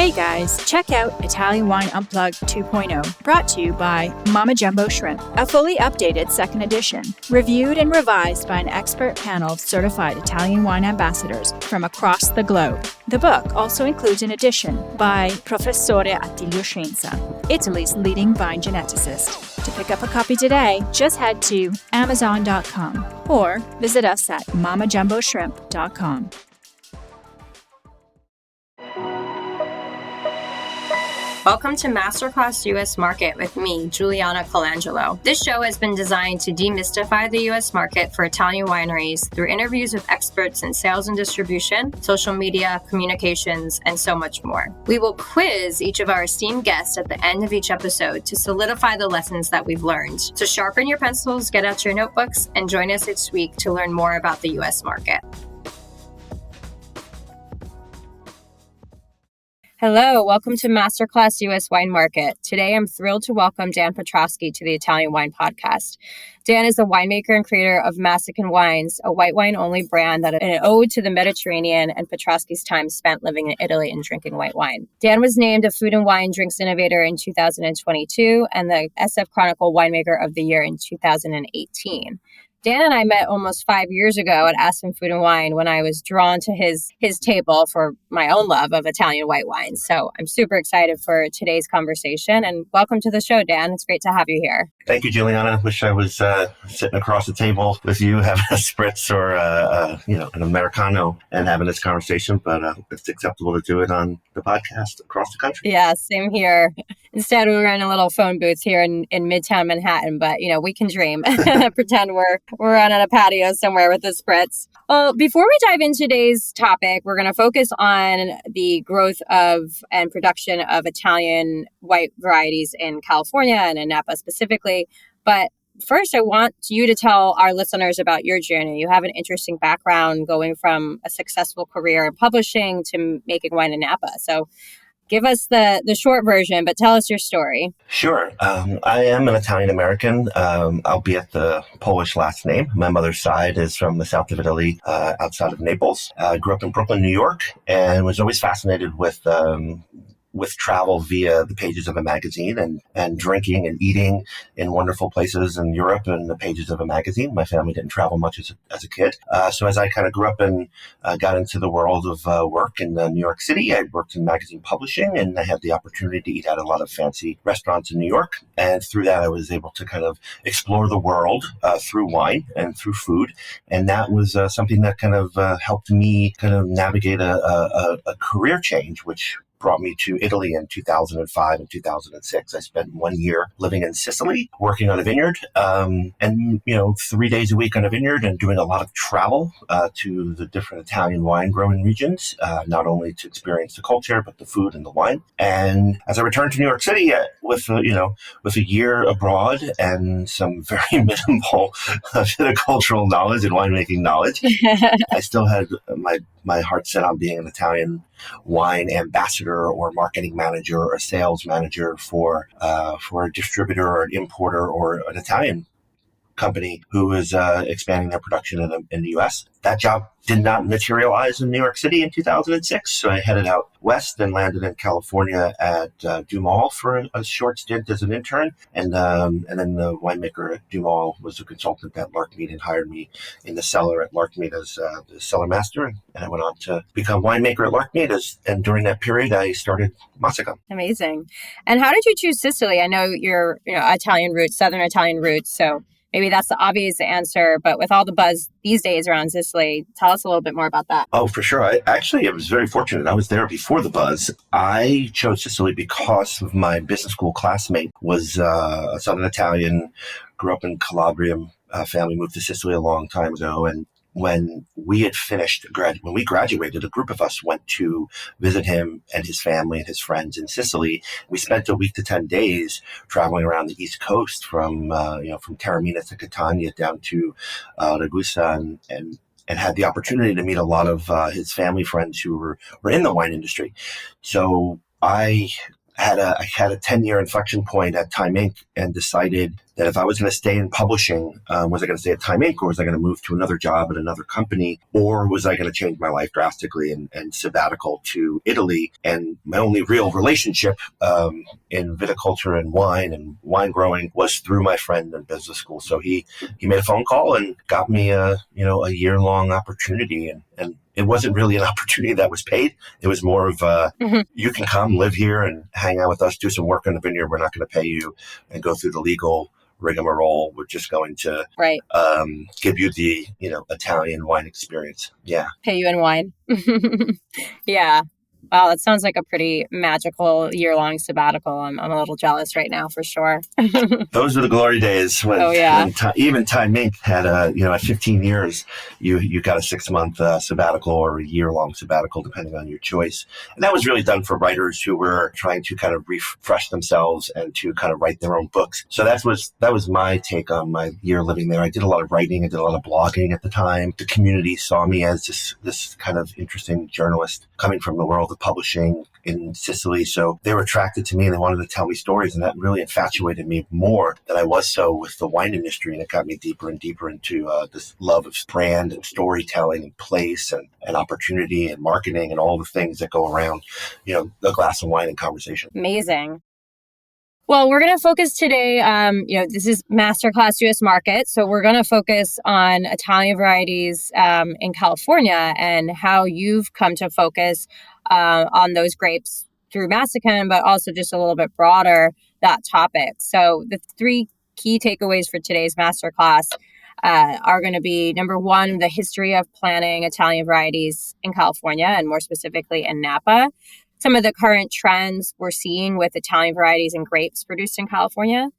Hey guys, check out Italian Wine Unplugged 2.0, brought to you by Mama Jumbo Shrimp, a fully updated second edition, reviewed and revised by an expert panel of certified Italian wine ambassadors from across the globe. The book also includes an edition by Professore Attilio Scienza, Italy's leading vine geneticist. To pick up a copy today, just head to Amazon.com or visit us at MamaJumboShrimp.com. Welcome to Masterclass U.S. Market with me, Juliana Colangelo. This show has been designed to demystify the U.S. market for Italian wineries through interviews with experts in sales and distribution, social media, communications, and so much more. We will quiz each of our esteemed guests at the end of each episode to solidify the lessons that we've learned. So sharpen your pencils, get out your notebooks, and join us each week to learn more about the U.S. market. Hello, welcome to Masterclass U.S. Wine Market. Today, I'm thrilled to welcome Dan Petroski to the Italian Wine Podcast. Dan is the winemaker and creator of Massican Wines, a white wine-only brand that is an ode to the Mediterranean and Petroski's time spent living in Italy and drinking white wine. Dan was named a Food and Wine Drinks Innovator in 2022 and the SF Chronicle Winemaker of the Year in 2018. Dan and I met almost 5 years ago at Aspen Food and Wine when I was drawn to his table for my own love of Italian white wines. So I'm super excited for today's conversation, and welcome to the show, Dan. It's great to have you here. Thank you, Juliana. Wish I was sitting across the table with you, having a spritz or an Americano and having this conversation, but it's acceptable to do it on the podcast across the country. Yeah, same here. Instead, we were in a little phone booth here in Midtown Manhattan, but we can dream, pretend we're on a patio somewhere with a spritz. Well, before we dive into today's topic, we're going to focus on the growth of and production of Italian white varieties in California and in Napa specifically. But first, I want you to tell our listeners about your journey. You have an interesting background going from a successful career in publishing to making wine in Napa. So give us the short version, but tell us your story. Sure. I am an Italian-American, albeit the Polish last name. My mother's side is from the south of Italy, outside of Naples. I grew up in Brooklyn, New York, and was always fascinated with travel via the pages of a magazine and drinking and eating in wonderful places in Europe and the pages of a magazine. My family didn't travel much as a kid. So as I kind of grew up and got into the world of work in New York City, I worked in magazine publishing, and I had the opportunity to eat at a lot of fancy restaurants in New York. And through that, I was able to kind of explore the world through wine and through food. And that was something that kind of helped me kind of navigate a career change, which brought me to Italy in 2005 and 2006. I spent 1 year living in Sicily, working on a vineyard, and 3 days a week on a vineyard, and doing a lot of travel to the different Italian wine growing regions, not only to experience the culture, but the food and the wine. And as I returned to New York City with a year abroad and some very minimal viticultural knowledge and winemaking knowledge, I still had my heart set on being an Italian wine ambassador or marketing manager or sales manager for a distributor or an importer or an Italian company who was expanding their production in the U.S. That job did not materialize in New York City in 2006, so I headed out west and landed in California at Dumal for a short stint as an intern, and then the winemaker at Dumal was a consultant at Larkmead and hired me in the cellar at Larkmead as the cellar master, and I went on to become winemaker at Larkmead. And during that period, I started Massican. Amazing. And how did you choose Sicily? I know you're Italian roots, Southern Italian roots, so maybe that's the obvious answer, but with all the buzz these days around Sicily, tell us a little bit more about that. Oh, for sure. I was very fortunate. I was there before the buzz. I chose Sicily because of my business school classmate was a Southern Italian, grew up in Calabria, family moved to Sicily a long time ago, and when we had finished, when we graduated, a group of us went to visit him and his family and his friends in Sicily. We spent a week to 10 days traveling around the East Coast from Taormina to Catania down to Ragusa, and had the opportunity to meet a lot of his family friends who were in the wine industry. So I I had a 10-year inflection point at Time Inc. and decided that if I was going to stay in publishing, was I going to stay at Time Inc. or was I going to move to another job at another company, or was I going to change my life drastically and sabbatical to Italy? And my only real relationship in viticulture and wine growing was through my friend in business school. So he made a phone call and got me a year-long opportunity, and it wasn't really an opportunity that was paid. It was more of you can come live here and hang out with us, do some work in the vineyard. We're not going to pay you and go through the legal rigmarole. We're just going to give you the Italian wine experience. Yeah, pay you in wine. Yeah. Wow, that sounds like a pretty magical year-long sabbatical. I'm a little jealous right now, for sure. Those were the glory days when, even Time Inc. had at 15 years, you got a 6-month sabbatical or a year-long sabbatical, depending on your choice. And that was really done for writers who were trying to kind of refresh themselves and to kind of write their own books. So that was my take on my year living there. I did a lot of writing. I did a lot of blogging at the time. The community saw me as this kind of interesting journalist coming from the world of publishing in Sicily. So they were attracted to me and they wanted to tell me stories. And that really infatuated me more than I was so with the wine industry. And it got me deeper and deeper into this love of brand and storytelling and place and opportunity and marketing and all the things that go around, a glass of wine and conversation. Amazing. Well, we're going to focus today, this is Masterclass US Market. So we're going to focus on Italian varieties in California and how you've come to focus on those grapes through Massican, but also just a little bit broader, that topic. So the 3 key takeaways for today's Masterclass are going to be, number 1, the history of planting Italian varieties in California and more specifically in Napa. Some of the current trends we're seeing with Italian varieties and grapes produced in California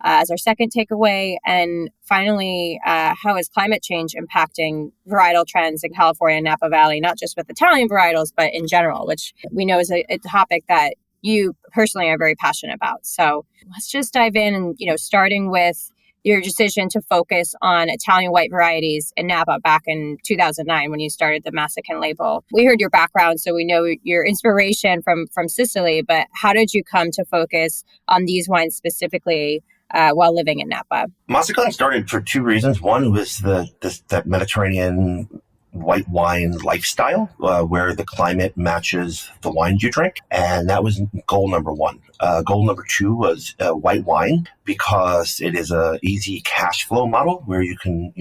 as our second takeaway. And finally, how is climate change impacting varietal trends in California and Napa Valley, not just with Italian varietals, but in general, which we know is a topic that you personally are very passionate about. So let's just dive in and, starting with your decision to focus on Italian white varieties in Napa back in 2009 when you started the Massican label. We heard your background, so we know your inspiration from Sicily, but how did you come to focus on these wines specifically while living in Napa? Massican started for 2 reasons. One was that Mediterranean white wine lifestyle where the climate matches the wines you drink. And that was goal number 1. Goal number 2 was white wine, because it is a easy cash flow model where you can,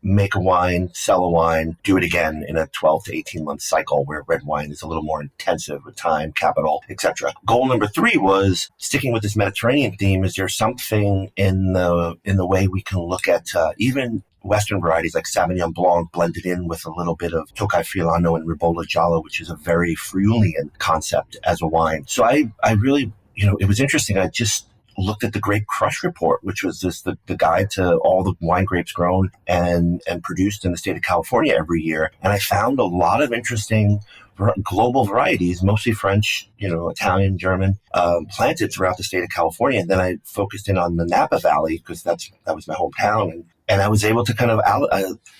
make a wine, sell a wine, do it again in a 12 to 18 month cycle, where red wine is a little more intensive with time, capital, etc. Goal number 3 was sticking with this Mediterranean theme. Is there something in the way we can look at even Western varieties like Sauvignon Blanc blended in with a little bit of Tocai Friulano and Ribolla Gialla, which is a very Friulian concept as a wine. So I really, it was interesting. I just looked at the Grape Crush Report, which was just the guide to all the wine grapes grown and produced in the state of California every year. And I found a lot of interesting global varieties, mostly French, Italian, German, planted throughout the state of California. And then I focused in on the Napa Valley because that was my hometown. And I was able to kind of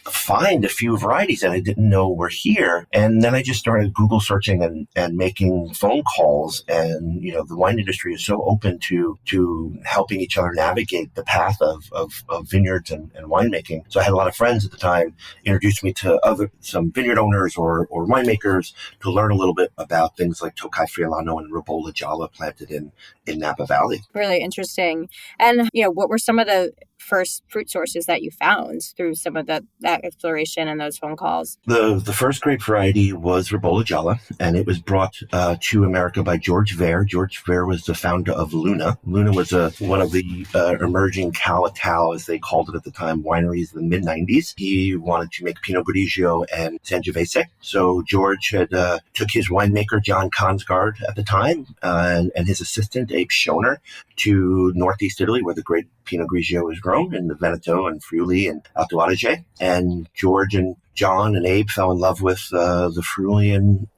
find a few varieties that I didn't know were here. And then I just started Google searching and making phone calls. And, the wine industry is so open to helping each other navigate the path of vineyards and winemaking. So I had a lot of friends at the time introduced me to some vineyard owners or winemakers to learn a little bit about things like Tocai Friulano and Ribolla Gialla planted in Napa Valley. Really interesting. And, what were some of the first fruit sources that you found through some of that exploration and those phone calls? The first grape variety was Ribolla Gialla, and it was brought to America by George Vare. George Vare was the founder of Luna. Luna was one of the emerging Calatal, as they called it at the time, wineries in the mid-90s. He wanted to make Pinot Grigio and Sangiovese. So George had took his winemaker, John Consgard, at the time, and his assistant, Abe Schoner, to northeast Italy, where the great Pinot Grigio is grown, in the Veneto and Friuli and Alto Adige. And George and John and Abe fell in love with the Friulian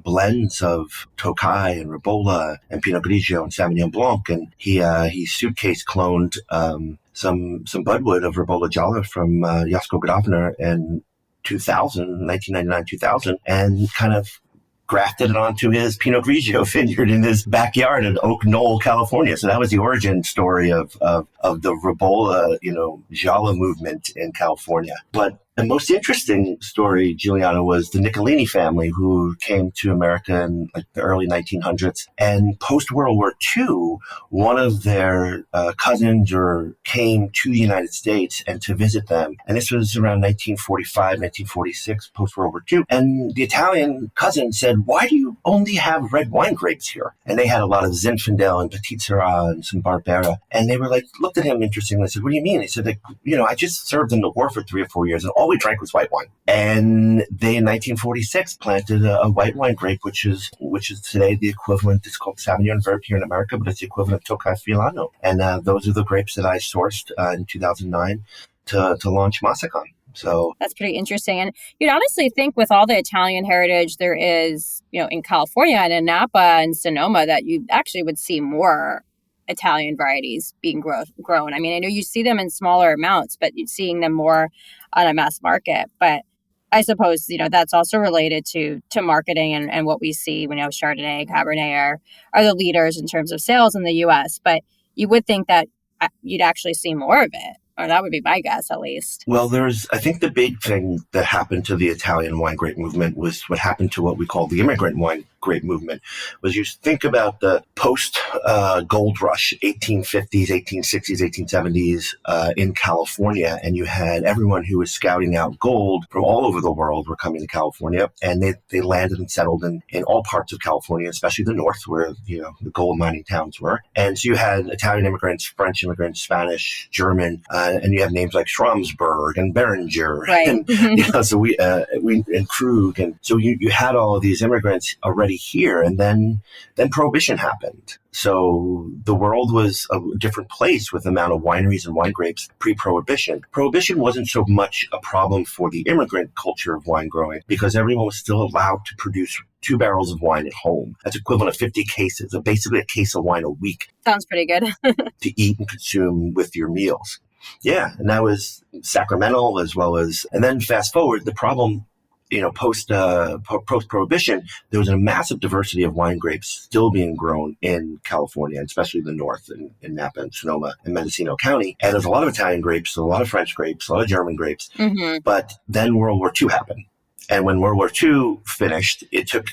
blends of Tocai and Ribolla and Pinot Grigio and Sauvignon Blanc. And he suitcase cloned some budwood of Ribolla Gialla from Jasko Gravner in 1999, 2000, and kind of grafted it onto his Pinot Grigio vineyard in his backyard in Oak Knoll, California. So that was the origin story of the Ribolla, Gialla movement in California. But the most interesting story, Juliana, was the Nicolini family, who came to America in like the early 1900s. And post-World War II, one of their cousins came to the United States and to visit them. And this was around 1945, 1946, post-World War II. And the Italian cousin said, "Why do you only have red wine grapes here?" And they had a lot of Zinfandel and Petit Syrah and some Barbera. And they were like, looked at him interestingly and said, "What do you mean?" He said, I just served in the war for 3 or 4 years, and all we drank was white wine. And they, in 1946, planted a white wine grape, which is today the equivalent. It's called Sauvignon Vert here in America, but it's the equivalent of Tocai Friulano. And those are the grapes that I sourced in 2009 to launch Massican. So that's pretty interesting. And you'd honestly think with all the Italian heritage there is, in California and in Napa and Sonoma, that you actually would see more Italian varieties being grown. I mean, I know you see them in smaller amounts, but you're seeing them more on a mass market. But I suppose, that's also related to marketing and what we see, Chardonnay, Cabernet are the leaders in terms of sales in the U.S. But you would think that you'd actually see more of it. Or that would be my guess, at least. Well, I think the big thing that happened to the Italian wine grape movement was what happened to what we call the immigrant wine grape movement. Was you think about the post-gold rush, 1850s, 1860s, 1870s in California, and you had everyone who was scouting out gold from all over the world were coming to California, and they landed and settled in all parts of California, especially the north, where the gold mining towns were. And so you had Italian immigrants, French immigrants, Spanish, German, and you have names like Schramsberg and Beringer, right. And so we and Krug, and so you had all of these immigrants already here, and then Prohibition happened. So the world was a different place with the amount of wineries and wine grapes pre-Prohibition. Prohibition wasn't so much a problem for the immigrant culture of wine growing because everyone was still allowed to produce 2 barrels of wine at home. That's equivalent to 50 cases, so basically a case of wine a week. Sounds pretty good. To eat and consume with your meals. Yeah, and that was sacramental as well as, and then fast forward, the problem, post-Prohibition, there was a massive diversity of wine grapes still being grown in California, and especially the north in Napa and Sonoma and Mendocino County. And there's a lot of Italian grapes, a lot of French grapes, a lot of German grapes. Mm-hmm. But then World War II happened. And when World War II finished, it took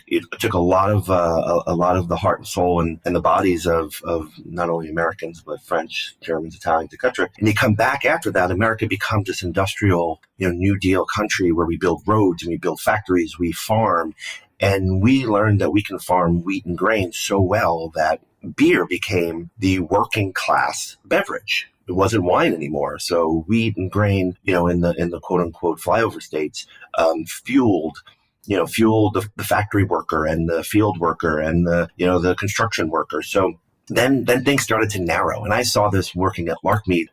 a lot of the heart and soul and the bodies of not only Americans but French, Germans, Italians, etc. And you come back after that, America becomes this industrial, New Deal country where we build roads and we build factories, we farm, and we learned that we can farm wheat and grain so well that beer became the working class beverage. It wasn't wine anymore. So wheat and grain, in the quote unquote flyover states, fueled the factory worker and the field worker and the construction worker. So then things started to narrow. And I saw this working at Larkmead.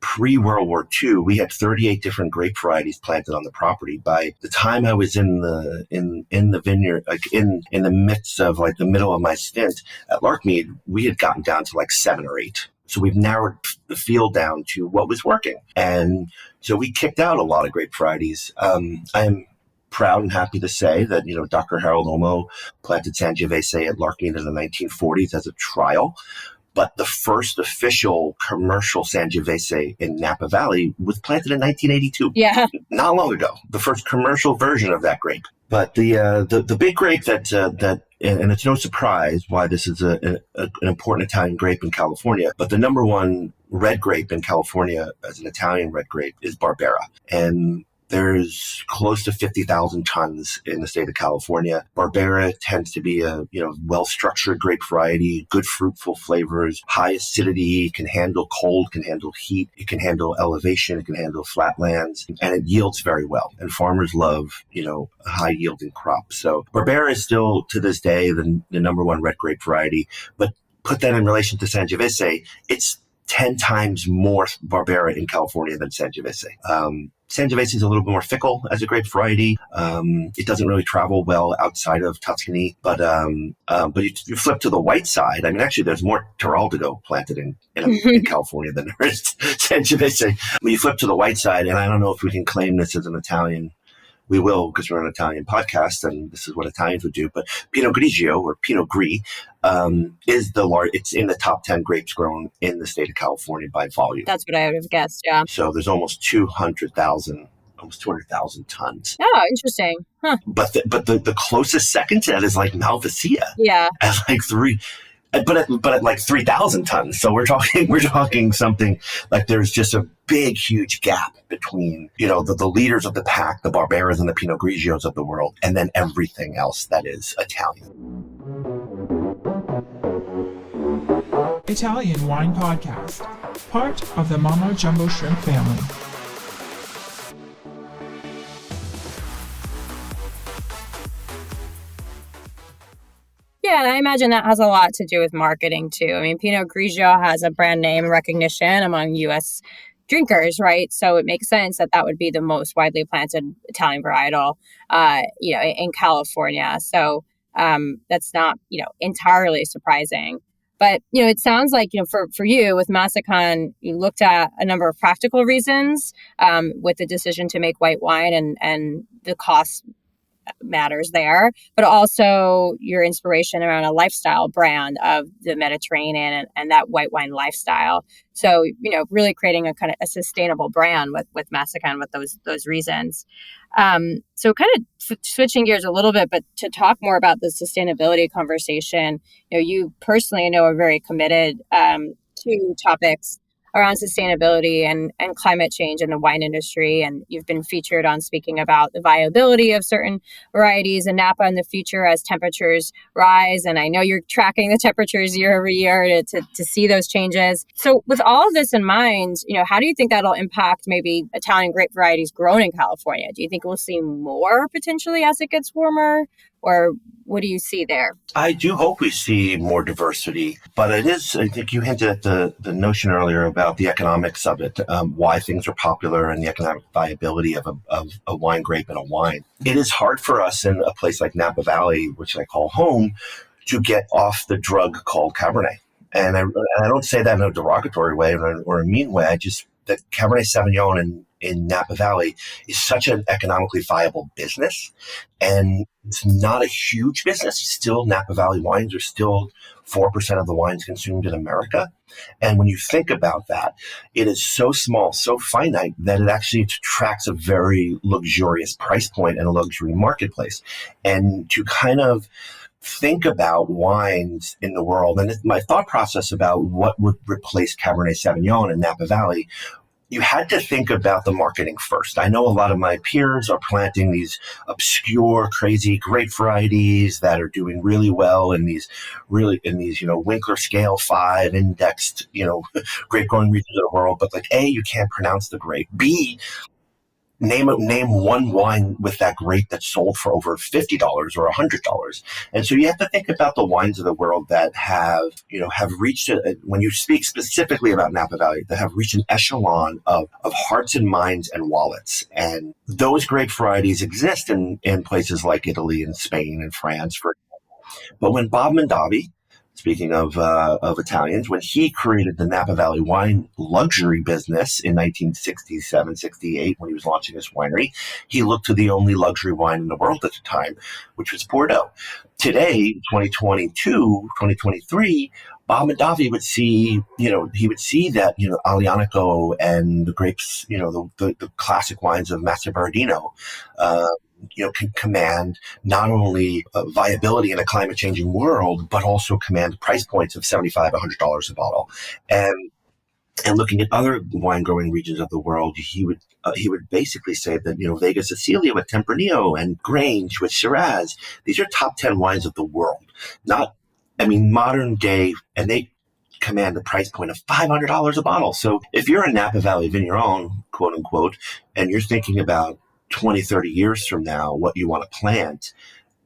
Pre-World War II, we had 38 different grape varieties planted on the property. By the time I was in the vineyard, like in the midst of like the middle of my stint at Larkmead, we had gotten down to like 7 or 8. So we've narrowed the field down to what was working. And so we kicked out a lot of grape varieties. I'm proud and happy to say that, Dr. Harold Olmo planted Sangiovese at Larkmead in the 1940s as a trial. But the first official commercial Sangiovese in Napa Valley was planted in 1982. Yeah. Not long ago. The first commercial version of that grape. But the big grape that and it's no surprise why this is an important Italian grape in California, but the number one red grape in California as an Italian red grape is Barbera. And there's close to 50,000 tons in the state of California. Barbera tends to be a well-structured grape variety, good fruitful flavors, high acidity, can handle cold, can handle heat, it can handle elevation, it can handle flatlands, and it yields very well. And farmers love, a high-yielding crop. So Barbera is still, to this day, the number one red grape variety. But put that in relation to Sangiovese, it's 10 times more Barbera in California than Sangiovese. Sangiovese is a little bit more fickle as a grape variety. It doesn't really travel well outside of Tuscany, but you flip to the white side. I mean, actually, there's more Teroldego planted in California than there is Sangiovese. When you flip to the white side, and I don't know if we can claim this as an Italian we will, because we're an Italian podcast and this is what Italians would do. But Pinot Grigio, or Pinot Gris, is it's in the top 10 grapes grown in the state of California by volume. That's what I would have guessed. Yeah. So there's almost 200,000 tons. Oh, interesting. Huh. But the closest second to that is like Malvasia. Yeah. At like at like 3,000 tons. So we're talking something like there's just a big, huge gap between, the leaders of the pack, the Barberas and the Pinot Grigios of the world, and then everything else that is Italian. Italian Wine Podcast, part of the Mama Jumbo Shrimp family. Yeah, and I imagine that has a lot to do with marketing too. I mean, Pinot Grigio has a brand name recognition among U.S. drinkers, right? So it makes sense that would be the most widely planted Italian varietal, in California. So that's not, entirely surprising. But, it sounds like, for you with Massican, you looked at a number of practical reasons with the decision to make white wine and the cost matters there, but also your inspiration around a lifestyle brand of the Mediterranean and that white wine lifestyle. So, really creating a kind of a sustainable brand with Massican with those reasons. So kind of switching gears a little bit, but to talk more about the sustainability conversation, you personally, I know, are very committed to topics around sustainability and climate change in the wine industry. And you've been featured on speaking about the viability of certain varieties in Napa in the future as temperatures rise. And I know you're tracking the temperatures year over year to see those changes. So with all of this in mind, how do you think that'll impact maybe Italian grape varieties grown in California? Do you think we'll see more potentially as it gets warmer? Or what do you see there? I do hope we see more diversity, but I think you hinted at the notion earlier about the economics of it, why things are popular and the economic viability of a wine grape and a wine. It is hard for us in a place like Napa Valley, which I call home, to get off the drug called Cabernet. And I don't say that in a derogatory way or a mean way. That Cabernet Sauvignon in Napa Valley is such an economically viable business. And it's not a huge business. Still, Napa Valley wines are still 4% of the wines consumed in America. And when you think about that, it is so small, so finite, that it actually attracts a very luxurious price point and a luxury marketplace. And to kind of think about wines in the world, and my thought process about what would replace Cabernet Sauvignon in Napa Valley, you had to think about the marketing first. I know a lot of my peers are planting these obscure, crazy grape varieties that are doing really well in these Winkler Scale 5 indexed, grape growing regions of the world. But like, A, you can't pronounce the grape. B, name one wine with that grape that sold for over $50 or $100. And so you have to think about the wines of the world that have reached when you speak specifically about Napa Valley, that have reached an echelon of hearts and minds and wallets. And those grape varieties exist in places like Italy and Spain and France, for example. But when Bob Mondavi, speaking of Italians, when he created the Napa Valley wine luxury business in 1967, 68, when he was launching his winery, he looked to the only luxury wine in the world at the time, which was Bordeaux. Today, 2022, 2023, Bob Mondavi would see, that, Aglianico and the grapes, the classic wines of Master can command not only viability in a climate changing world, but also command price points of $75, $100 a bottle. And looking at other wine growing regions of the world, he would basically say that, Vega Sicilia with Tempranillo and Grange with Shiraz, these are top 10 wines of the world. Modern day, and they command a price point of $500 a bottle. So if you're a Napa Valley vigneron, quote unquote, and you're thinking about 20, 30 years from now, what you want to plant.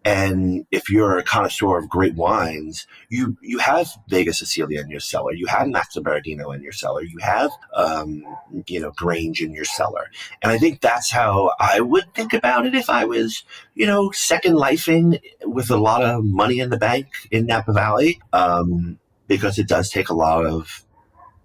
And if you're a connoisseur of great wines, you have Vega Sicilia in your cellar. You have Master Berardino in your cellar. You have, Grange in your cellar. And I think that's how I would think about it if I was, second lifing with a lot of money in the bank in Napa Valley, because it does take a lot of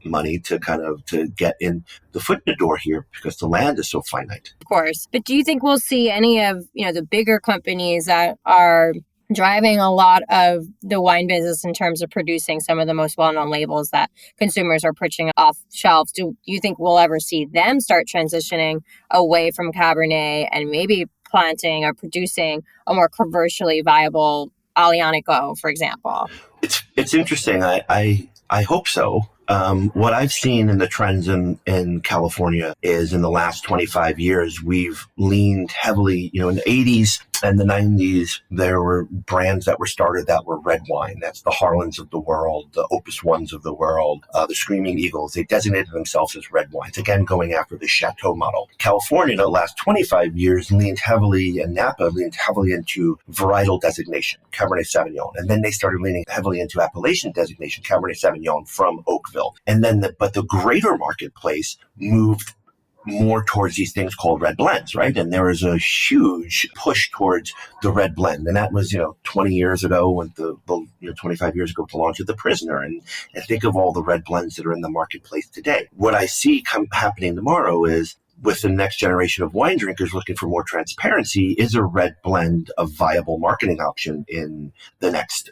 money to to get in the foot in the door here because the land is so finite. Of course. But do you think we'll see any of, the bigger companies that are driving a lot of the wine business in terms of producing some of the most well-known labels that consumers are purchasing off shelves? Do you think we'll ever see them start transitioning away from Cabernet and maybe planting or producing a more commercially viable Aglianico, for example? It's interesting. I hope so. What I've seen in the trends in California is in the last 25 years, we've leaned heavily, in the 80s and the 90s, there were brands that were started that were red wine. That's the Harlans of the world, the Opus Ones of the world, the Screaming Eagles. They designated themselves as red wines, again, going after the Chateau model. California, in the last 25 years, leaned heavily, and Napa leaned heavily into varietal designation, Cabernet Sauvignon. And then they started leaning heavily into appellation designation, Cabernet Sauvignon from Oakville. And then, but the greater marketplace moved more towards these things called red blends, right? And there was a huge push towards the red blend. And that was, 20 years ago when 25 years ago with the launch of The Prisoner. And think of all the red blends that are in the marketplace today. What I see happening tomorrow is, with the next generation of wine drinkers looking for more transparency, is a red blend a viable marketing option in the next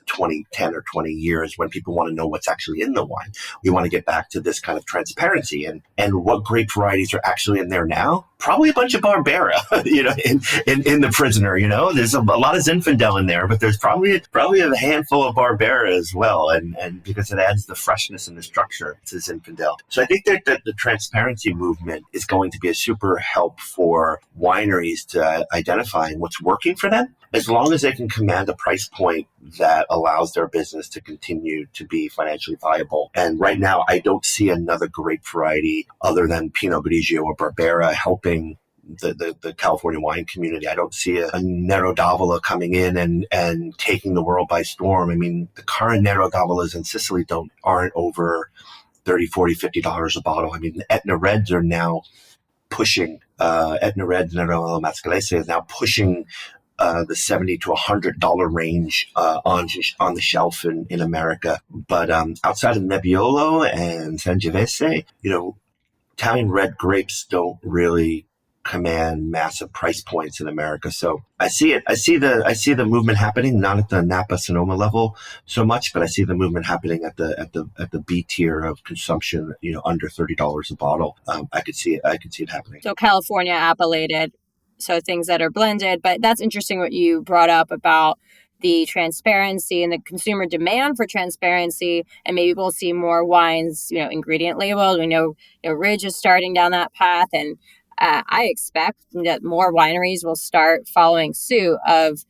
10 or 20 years when people want to know what's actually in the wine? We want to get back to this kind of transparency. And what grape varieties are actually in there now? Probably a bunch of Barbera, in The Prisoner, There's a lot of Zinfandel in there, but there's probably a handful of Barbera as well, and because it adds the freshness and the structure to Zinfandel. So I think that the transparency movement is going to be a super help for wineries to identify what's working for them, as long as they can command a price point that allows their business to continue to be financially viable. And right now, I don't see another grape variety other than Pinot Grigio or Barbera helping the California wine community. I don't see a Nero d'Avola coming in and taking the world by storm. I mean, the current Nero d'Avolas in Sicily aren't over $30, $40, $50 a bottle. I mean, the Etna Reds are now pushing, Etna Reds, Nero Masterclass is now pushing the $70 to $100 range on the shelf in America. But outside of Nebbiolo and Sangiovese, Italian red grapes don't really command massive price points in America. So I see it. I see the movement happening, not at the Napa Sonoma level so much, but I see the movement happening at the B tier of consumption, under $30 a bottle. I could see it happening. So California appellated, so things that are blended. But that's interesting what you brought up about the transparency and the consumer demand for transparency, and maybe we'll see more wines, ingredient labeled. We know, Ridge is starting down that path, and I expect that more wineries will start following suit of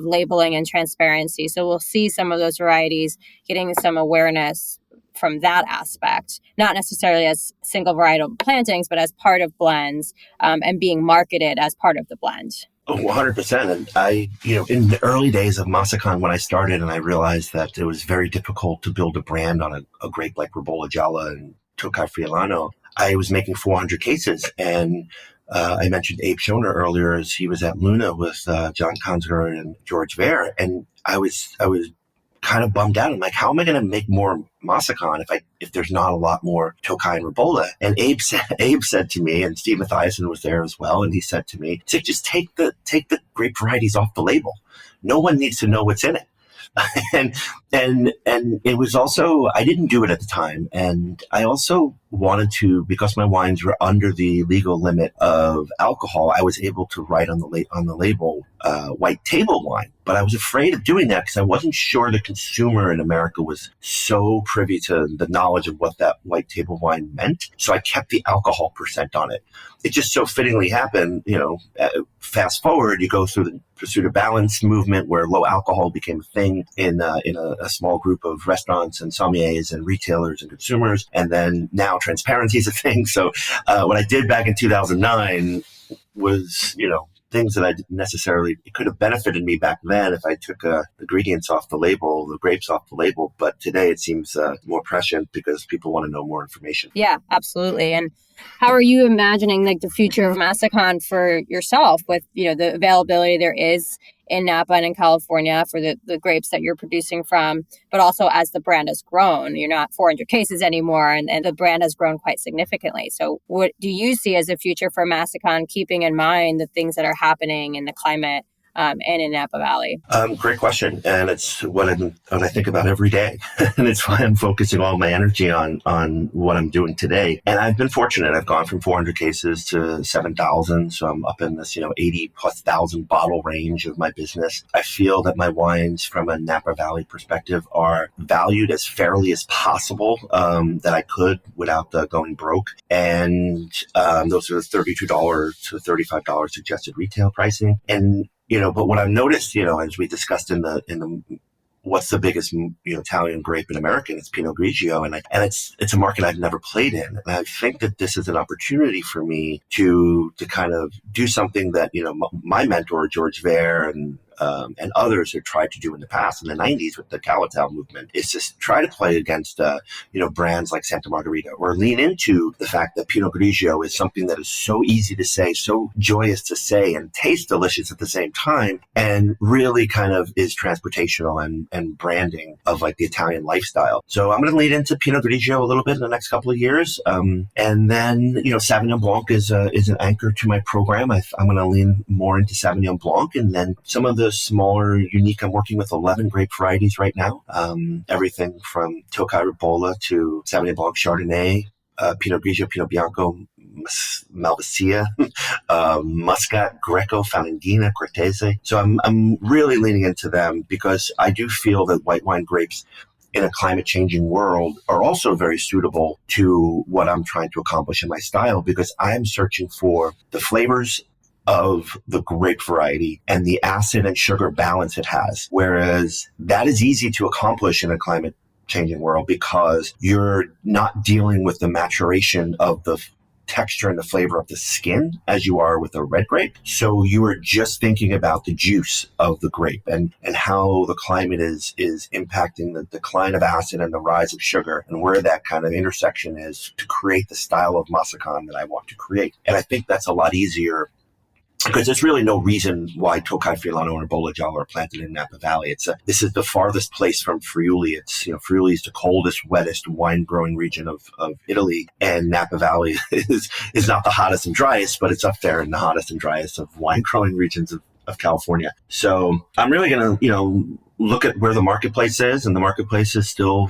labeling and transparency. So we'll see some of those varieties getting some awareness from that aspect, not necessarily as single varietal plantings, but as part of blends and being marketed as part of the blend. Oh, 100%. And I, in the early days of Massican, when I started and I realized that it was very difficult to build a brand on a grape like Ribolla Gialla and Tocai Friulano, I was making 400 cases. And I mentioned Abe Schoner earlier, as he was at Luna with John Conzer and George Vare. And I was kind of bummed out. I'm like, how am I going to make more Massican if there's not a lot more Tocai and Ribolla? And Abe said to me, and Steve Mathiasen was there as well, and he said to me, just take the grape varieties off the label. No one needs to know what's in it. and it was also, I didn't do it at the time. And I also wanted to, because my wines were under the legal limit of alcohol, I was able to write on the label, white table wine. But I was afraid of doing that because I wasn't sure the consumer in America was so privy to the knowledge of what that white table wine meant. So I kept the alcohol percent on it. It just so fittingly happened, fast forward, you go through the pursuit of balance movement where low alcohol became a thing in a small group of restaurants and sommeliers and retailers and consumers. And then now transparency is a thing. So what I did back in 2009 was, things that I didn't necessarily, it could have benefited me back then if I took the ingredients off the label, the grapes off the label. But today it seems more prescient because people want to know more information. Yeah, absolutely. And How are you imagining like the future of Massican for yourself with, the availability there is in Napa and in California for the grapes that you're producing from, but also as the brand has grown, you're not 400 cases anymore, and the brand has grown quite significantly. So what do you see as a future for Massican, keeping in mind the things that are happening in the climate and in Napa Valley? Great question. And it's what I think about every day. And it's why I'm focusing all my energy on what I'm doing today. And I've been fortunate. I've gone from 400 cases to 7,000. So I'm up in this, 80 plus thousand bottle range of my business. I feel that my wines from a Napa Valley perspective are valued as fairly as possible, that I could without going broke. And those are $32 to $35 suggested retail pricing. And but what I've noticed, as we discussed in the what's the biggest Italian grape in America, it's Pinot Grigio, and it's a market I've never played in, and I think that this is an opportunity for me to kind of do something that my mentor George Vare and others have tried to do in the past in the 90s with the Calatal movement, is just try to play against brands like Santa Margherita, or lean into the fact that Pinot Grigio is something that is so easy to say, so joyous to say, and tastes delicious at the same time, and really kind of is transportational and branding of like the Italian lifestyle. So I'm going to lean into Pinot Grigio a little bit in the next couple of years, and then Sauvignon Blanc is an anchor to my program. I'm going to lean more into Sauvignon Blanc, and then some of the smaller, unique. I'm working with 11 grape varieties right now. Everything from Tocai Ribolla to Sauvignon Blanc Chardonnay, Pinot Grigio, Pinot Bianco, Malvasia, Muscat, Greco, Falanghina, Cortese. So I'm really leaning into them because I do feel that white wine grapes in a climate changing world are also very suitable to what I'm trying to accomplish in my style, because I'm searching for the flavors of the grape variety and the acid and sugar balance it has. Whereas that is easy to accomplish in a climate changing world because you're not dealing with the maturation of the texture and the flavor of the skin as you are with a red grape. So you are just thinking about the juice of the grape and how the climate is impacting the decline of acid and the rise of sugar, and where that kind of intersection is to create the style of Massican that I want to create. And I think that's a lot easier, because there's really no reason why Tocai, Friulano, and Ribolla Giallo are planted in Napa Valley. This is the farthest place from Friuli. Friuli is the coldest, wettest wine growing region of Italy, and Napa Valley is not the hottest and driest, but it's up there in the hottest and driest of wine growing regions of California. So I'm really going to, look at where the marketplace is, and the marketplace is still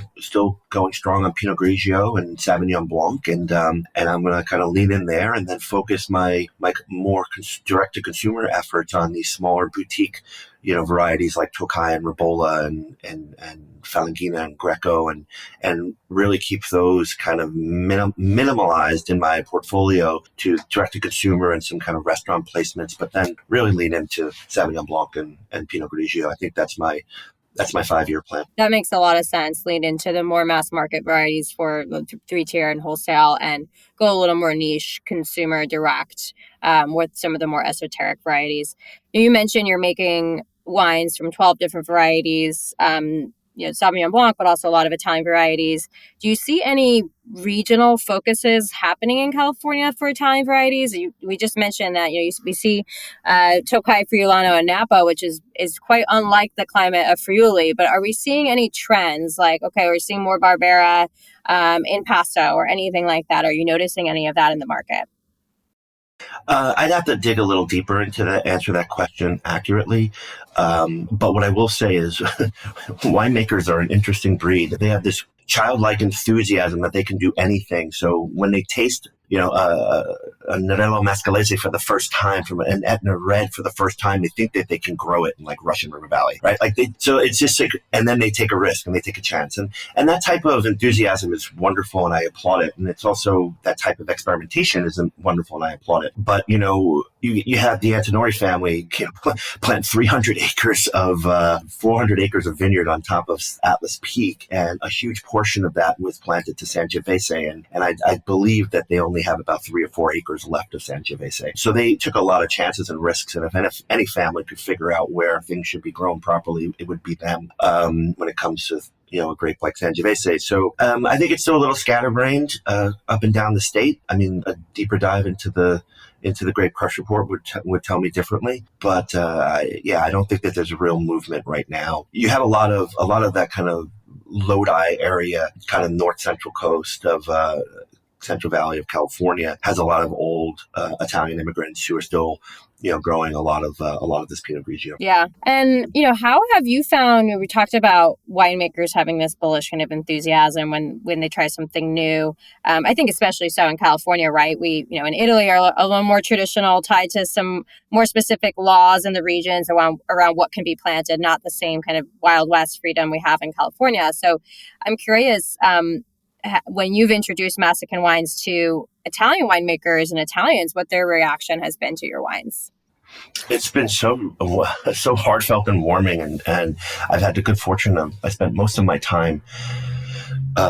going strong on Pinot Grigio and Sauvignon Blanc, and I'm going to kind of lean in there and then focus my more direct to consumer efforts on these smaller boutique varieties like Tocai and Ribolla and Falanghina and Greco, and really keep those kind of minimalized in my portfolio to direct to consumer and some kind of restaurant placements, but then really lean into Sauvignon Blanc and Pinot Grigio. I think that's my 5-year plan. That makes a lot of sense. Lean into the more mass market varieties for the 3-tier and wholesale, and go a little more niche, consumer direct, with some of the more esoteric varieties. You mentioned you're making wines from 12 different varieties, Sauvignon Blanc, but also a lot of Italian varieties. Do you see any regional focuses happening in California for Italian varieties? We just mentioned that we see Tocai, Friulano, and Napa, which is quite unlike the climate of Friuli. But are we seeing any trends like, okay, we're seeing more Barbera in Pasto or anything like that? Are you noticing any of that in the market? I'd have to dig a little deeper into that, answer that question accurately. But what I will say is winemakers are an interesting breed. They have this childlike enthusiasm that they can do anything. So when they taste, a Nerello Mascalese for the first time, from an Etna Red for the first time, they think that they can grow it in like Russian River Valley, right? So it's just like, and then they take a risk and they take a chance. And that type of enthusiasm is wonderful, and I applaud it. And it's also that type of experimentation is wonderful, and I applaud it. But, you have the Antinori family plant 300 acres of 400 acres of vineyard on top of Atlas Peak, and a huge portion of that was planted to Sangiovese, and I believe that they only have about 3 or 4 acres left of Sangiovese. So they took a lot of chances and risks, and if any family could figure out where things should be grown properly, it would be them when it comes to a grape like Sangiovese. So I think it's still a little scatterbrained up and down the state. I mean, a deeper dive into the Grape Crush report would tell me differently. But I don't think that there's a real movement right now. You have a lot of that kind of Lodi area, kind of north central coast of Central Valley of California, has a lot of old Italian immigrants who are still growing a lot of this Pinot Grigio. Yeah. And, how have you found, we talked about winemakers having this bullish kind of enthusiasm when they try something new. I think especially so in California, right? We, in Italy are a little more traditional, tied to some more specific laws in the regions around what can be planted, not the same kind of Wild West freedom we have in California. So I'm curious, when you've introduced Massican wines to Italian winemakers and Italians, what their reaction has been to your wines. It's been so heartfelt and warming, and I've had the good fortune of, I spent most of my time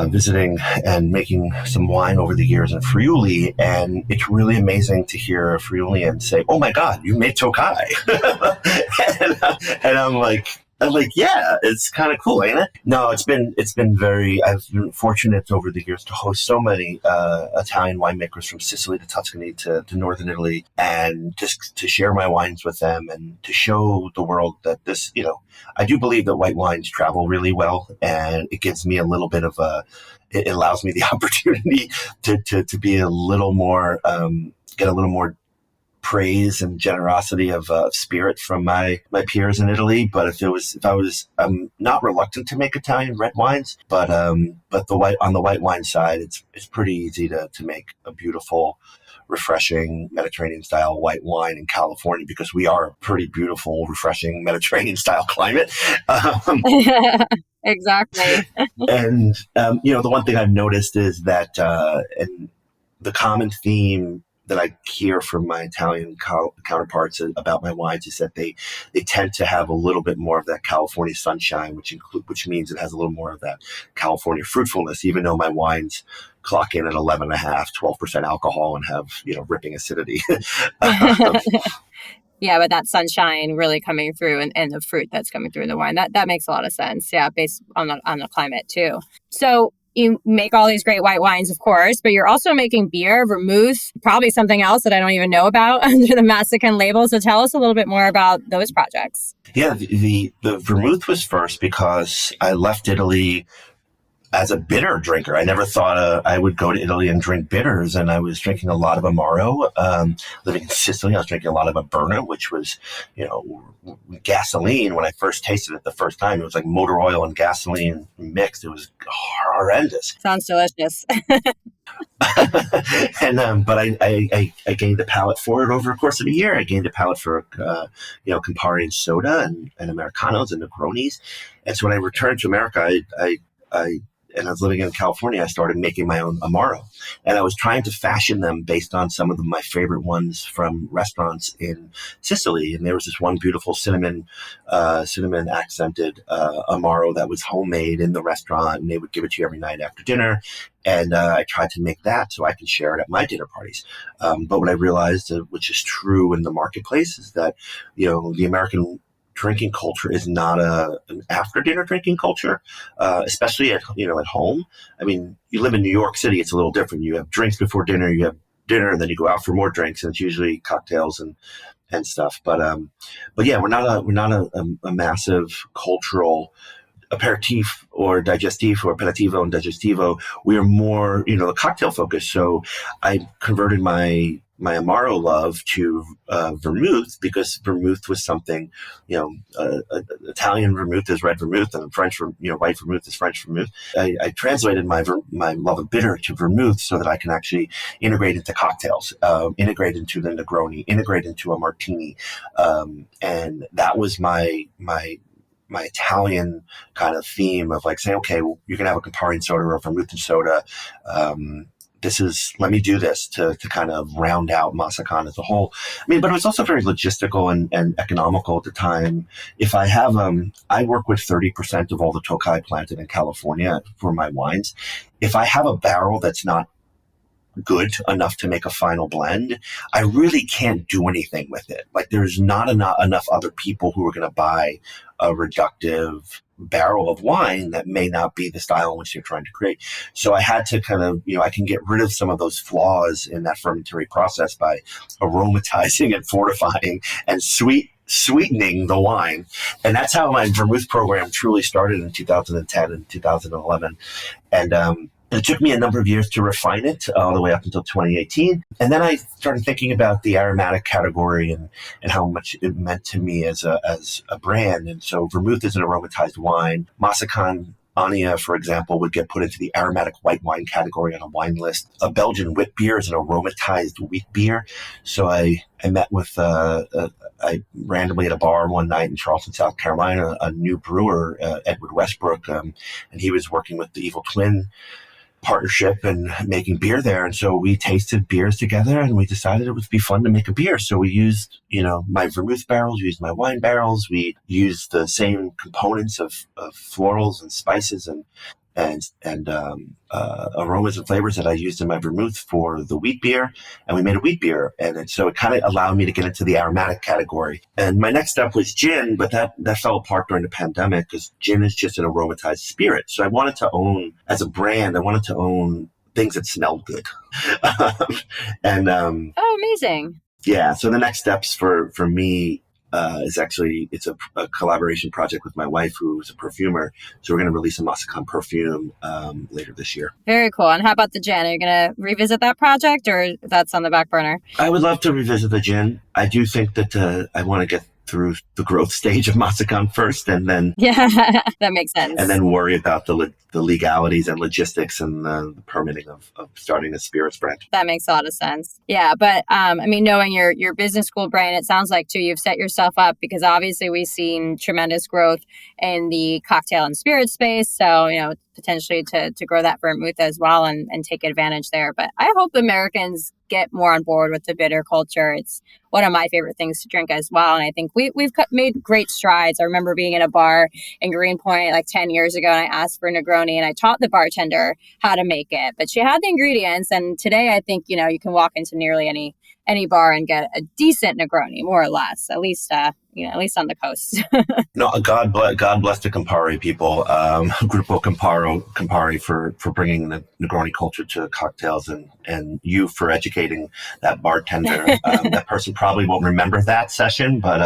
visiting and making some wine over the years in Friuli, and it's really amazing to hear a Friulian say, "Oh my God, you made Tocai," and I'm like, yeah, it's kind of cool, ain't it? No, it's been I've been fortunate over the years to host so many Italian winemakers from Sicily to Tuscany to northern Italy, and just to share my wines with them and to show the world that this, I do believe that white wines travel really well, and it gives me a little bit of it allows me the opportunity to be a little more, get a little more praise and generosity of spirit from my peers in Italy. But I'm not reluctant to make Italian red wines, but on the white wine side, it's pretty easy to make a beautiful, refreshing Mediterranean style white wine in California, because we are a pretty beautiful, refreshing Mediterranean style climate. Exactly. And the one thing I've noticed is that and the common theme that I hear from my Italian counterparts about my wines is that they tend to have a little bit more of that California sunshine, which means it has a little more of that California fruitfulness, even though my wines clock in at 11.5%, 12% alcohol and have, ripping acidity. Yeah, but that sunshine really coming through and the fruit that's coming through in the wine, that makes a lot of sense. Yeah, based on the climate too. So you make all these great white wines, of course, but you're also making beer, vermouth, probably something else that I don't even know about under the Massican label. So tell us a little bit more about those projects. Yeah, the vermouth was first because I left Italy as a bitter drinker. I never thought I would go to Italy and drink bitters, and I was drinking a lot of Amaro. Living in Sicily, I was drinking a lot of Averna, which was, gasoline. When I first tasted it the first time, it was like motor oil and gasoline mixed. It was horrendous. Sounds delicious. And but I gained a palate for it over the course of a year. I gained a palate for Campari and soda and Americanos and Negronis. And so when I returned to America, and I was living in California, I started making my own Amaro. And I was trying to fashion them based on some of my favorite ones from restaurants in Sicily. And there was this one beautiful cinnamon accented Amaro that was homemade in the restaurant, and they would give it to you every night after dinner. And I tried to make that so I can share it at my dinner parties. But what I realized, which is true in the marketplace, is that, the American drinking culture is not an after dinner drinking culture, especially at home. I mean, you live in New York City, it's a little different. You have drinks before dinner, you have dinner, and then you go out for more drinks, and it's usually cocktails and stuff. But yeah, we're not a massive cultural aperitif or digestif or aperitivo and digestivo. We are more, cocktail focused. So I converted my Amaro love to vermouth, because vermouth was something, Italian vermouth is red vermouth, and French, white vermouth is French vermouth. I translated my love of bitter to vermouth so that I can actually integrate into cocktails, integrate into the Negroni, integrate into a martini, and that was my Italian kind of theme of like saying, okay, well, you can have a Campari and soda or a vermouth and soda. Let me do this to kind of round out Massican as a whole. I mean, but it was also very logistical and economical at the time. If I have, I work with 30% of all the Tocai planted in California for my wines. If I have a barrel that's not good enough to make a final blend, I really can't do anything with it. Like there's not enough other people who are going to buy a reductive barrel of wine that may not be the style in which you're trying to create. So I had to kind of, I can get rid of some of those flaws in that fermentary process by aromatizing and fortifying and sweetening the wine. And that's how my vermouth program truly started in 2010 and 2011. And it took me a number of years to refine it all the way up until 2018. And then I started thinking about the aromatic category and how much it meant to me as a brand. And so vermouth is an aromatized wine. Massican Ania, for example, would get put into the aromatic white wine category on a wine list. A Belgian wit beer is an aromatized wheat beer. So I met with, I randomly at a bar one night in Charleston, South Carolina, a new brewer, Edward Westbrook, and he was working with the Evil Twin partnership and making beer there. And so we tasted beers together and we decided it would be fun to make a beer. So we used, my vermouth barrels, we used my wine barrels. We used the same components of florals and spices and aromas and flavors that I used in my vermouth for the wheat beer. And we made a wheat beer. And so it kind of allowed me to get into the aromatic category. And my next step was gin, but that fell apart during the pandemic because gin is just an aromatized spirit. So I wanted to own, as a brand, things that smelled good. Oh, amazing. Yeah. So the next steps for me is actually, it's a collaboration project with my wife, who's a perfumer. So we're going to release a Massican perfume later this year. Very cool. And how about the gin? Are you going to revisit that project or that's on the back burner? I would love to revisit the gin. I do think that I want to get through the growth stage of Massican first and then... Yeah, that makes sense. And then worry about the legalities and logistics and the permitting of starting a spirits brand. That makes a lot of sense. Yeah, but knowing your business school brand, it sounds like too, you've set yourself up because obviously we've seen tremendous growth in the cocktail and spirit space. So, potentially to grow that vermouth as well and take advantage there. But I hope Americans get more on board with the bitter culture. It's one of my favorite things to drink as well. And I think we've made great strides. I remember being in a bar in Greenpoint like 10 years ago and I asked for Negroni and I taught the bartender how to make it, but she had the ingredients. And today I think, you can walk into nearly any bar and get a decent Negroni, more or less, at least at least on the coast. No, God bless the Campari people, Gruppo Campari for bringing the Negroni culture to cocktails and you for educating that bartender. That person probably won't remember that session, but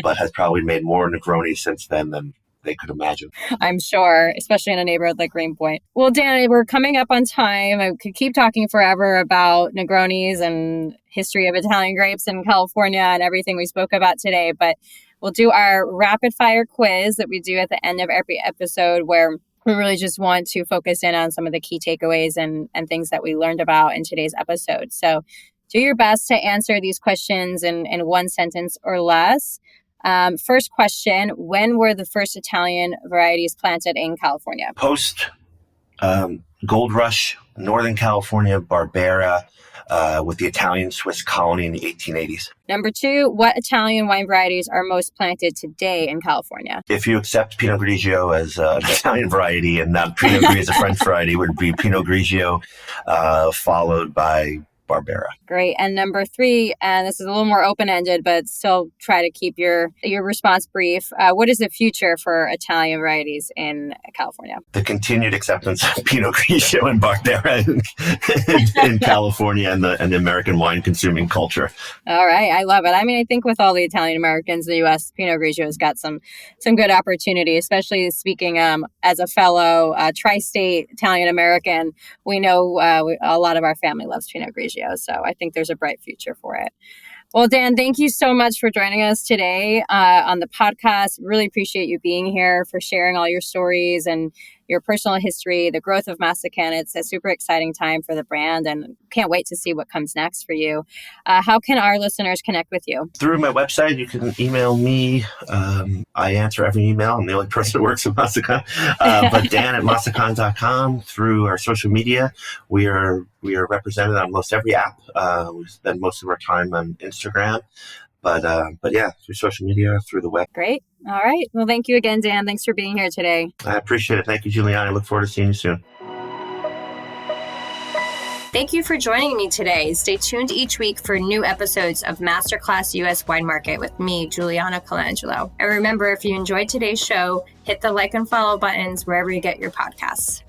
but has probably made more Negroni since then than they could imagine. I'm sure, especially in a neighborhood like Greenpoint. Well, Dan, we're coming up on time. I could keep talking forever about Negronis and history of Italian grapes in California and everything we spoke about today, but we'll do our rapid fire quiz that we do at the end of every episode where we really just want to focus in on some of the key takeaways and things that we learned about in today's episode. So do your best to answer these questions in one sentence or less. First question, when were the first Italian varieties planted in California? Post Gold Rush, Northern California, Barbera, with the Italian-Swiss colony in the 1880s. Number 2, what Italian wine varieties are most planted today in California? If you accept Pinot Grigio as an Italian variety and not Pinot Gris as a French variety, it would be Pinot Grigio, followed by Barbera. Great. And number 3, and this is a little more open-ended, but still try to keep your response brief. What is the future for Italian varieties in California? The continued acceptance of Pinot Grigio and Barbera in California and the American wine consuming culture. All right. I love it. I mean, I think with all the Italian Americans in the U.S., Pinot Grigio has got some good opportunity, especially speaking as a fellow tri-state Italian American. We know a lot of our family loves Pinot Grigio. So I think there's a bright future for it. Well, Dan, thank you so much for joining us today on the podcast. Really appreciate you being here, for sharing all your stories and your personal history, the growth of Massican. It's a super exciting time for the brand and can't wait to see what comes next for you. How can our listeners connect with you? Through my website, you can email me. I answer every email. I'm the only person who works at Massican. But Dan at Massican.com. Through our social media, we are represented on most every app. We spend most of our time on Instagram. But yeah, through social media, through the web. Great. All right. Well, thank you again, Dan. Thanks for being here today. I appreciate it. Thank you, Juliana. I look forward to seeing you soon. Thank you for joining me today. Stay tuned each week for new episodes of Masterclass US Wine Market with me, Juliana Colangelo. And remember, if you enjoyed today's show, hit the like and follow buttons wherever you get your podcasts.